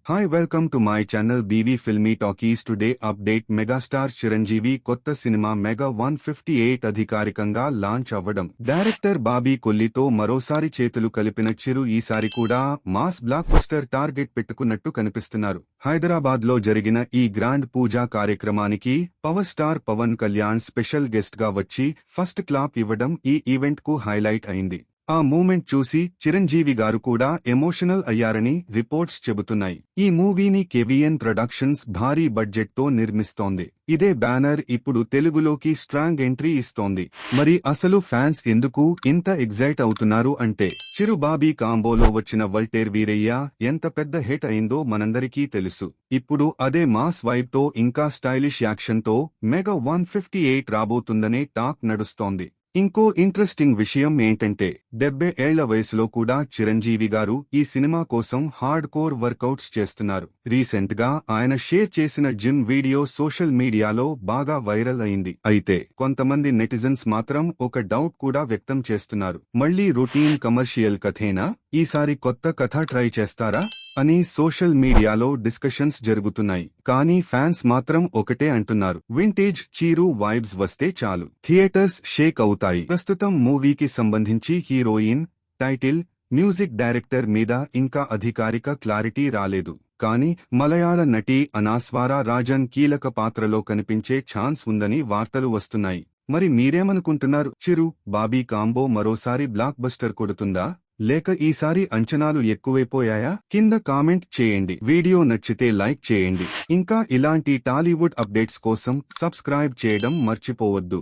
Hi, welcome to my channel BV Filmy Talkies. Today update megastar Chiranjeevi కొత్త cinema mega 158 అధికారికంగా launch అవ్వడం. Director Bobby కొల్లితో మరోసారి చేతులు కలిపిన చిరు ఈసారి కూడా మాస్ బ్లాక్ బస్టర్ టార్గెట్ పెట్టుకున్నట్టు కనిపిస్తున్నారు. హైదరాబాద్లో జరిగిన ఈ గ్రాండ్ పూజా కార్యక్రమానికి power star Pavan Kalyan special guest గా వచ్చి ఫస్ట్ క్లాప్ ఇవ్వడం ఈ ఈవెంట్ కు హైలైట్ అయింది. ఆ మూమెంట్ చూసి చిరంజీవి గారు కూడా ఎమోషనల్ అయ్యారని రిపోర్ట్స్ చెబుతున్నాయి. ఈ మూవీని కేవీఎన్ ప్రొడక్షన్స్ భారీ బడ్జెట్ తో నిర్మిస్తోంది. ఇదే బ్యానర్ ఇప్పుడు తెలుగులోకి స్ట్రాంగ్ ఎంట్రీ ఇస్తోంది. మరి అసలు ఫ్యాన్స్ ఎందుకు ఇంత ఎగ్జైట్ అవుతున్నారు అంటే, చిరు బాబీ కాంబోలో వచ్చిన వల్టేర్ వీరయ్య ఎంత పెద్ద హిట్ అయిందో మనందరికీ తెలుసు. ఇప్పుడు అదే మాస్ వైబ్ తో ఇంకా స్టైలిష్ యాక్షన్ తో మెగా 158 రాబోతుందనే టాక్ నడుస్తోంది. ఇంకో ఇంట్రెస్టింగ్ విషయం ఏంటంటే 70 ఏళ్ల వయసులో కూడా చిరంజీవి గారు ఈ సినిమా కోసం హార్డ్ కోర్ వర్కౌట్స్ చేస్తున్నారు. రీసెంట్ గా ఆయన షేర్ చేసిన జిమ్ వీడియో సోషల్ మీడియాలో బాగా వైరల్ అయింది. అయితే కొంతమంది నెటిజన్స్ మాత్రం ఒక డౌట్ కూడా వ్యక్తం చేస్తున్నారు. మళ్లీ రొటీన్ కమర్షియల్ కథేనా, ఈసారి కొత్త కథ ట్రై చేస్తారా అని సోషల్ మీడియాలో డిస్కషన్స్ జరుగుతున్నాయి. కానీ ఫ్యాన్స్ మాత్రం ఒకటే అంటున్నారు, వింటేజ్ చీరు వైబ్స్ వస్తే చాలు, థియేటర్స్ షేక్ అవుతాయి. ప్రస్తుతం మూవీకి సంబంధించి హీరోయిన్, టైటిల్, మ్యూజిక్ డైరెక్టర్ మీద ఇంకా అధికారిక క్లారిటీ రాలేదు. కానీ మలయాళ నటి అనాస్వారా రాజన్ కీలక పాత్రలో కనిపించే ఛాన్స్ ఉందని వార్తలు వస్తున్నాయి. మరి మీరేమనుకుంటున్నారు? చిరు బాబీ కాంబో మరోసారి బ్లాక్ బస్టర్ కొడుతుందా, లేక ఈసారి అంచనాలు ఎక్కువైపోయాయా? కింద కామెంట్ చేయండి. వీడియో నచ్చితే లైక్ చేయండి. ఇంకా ఇలాంటి టాలీవుడ్ అప్డేట్స్ కోసం సబ్స్క్రైబ్ చేయడం మర్చిపోవద్దు.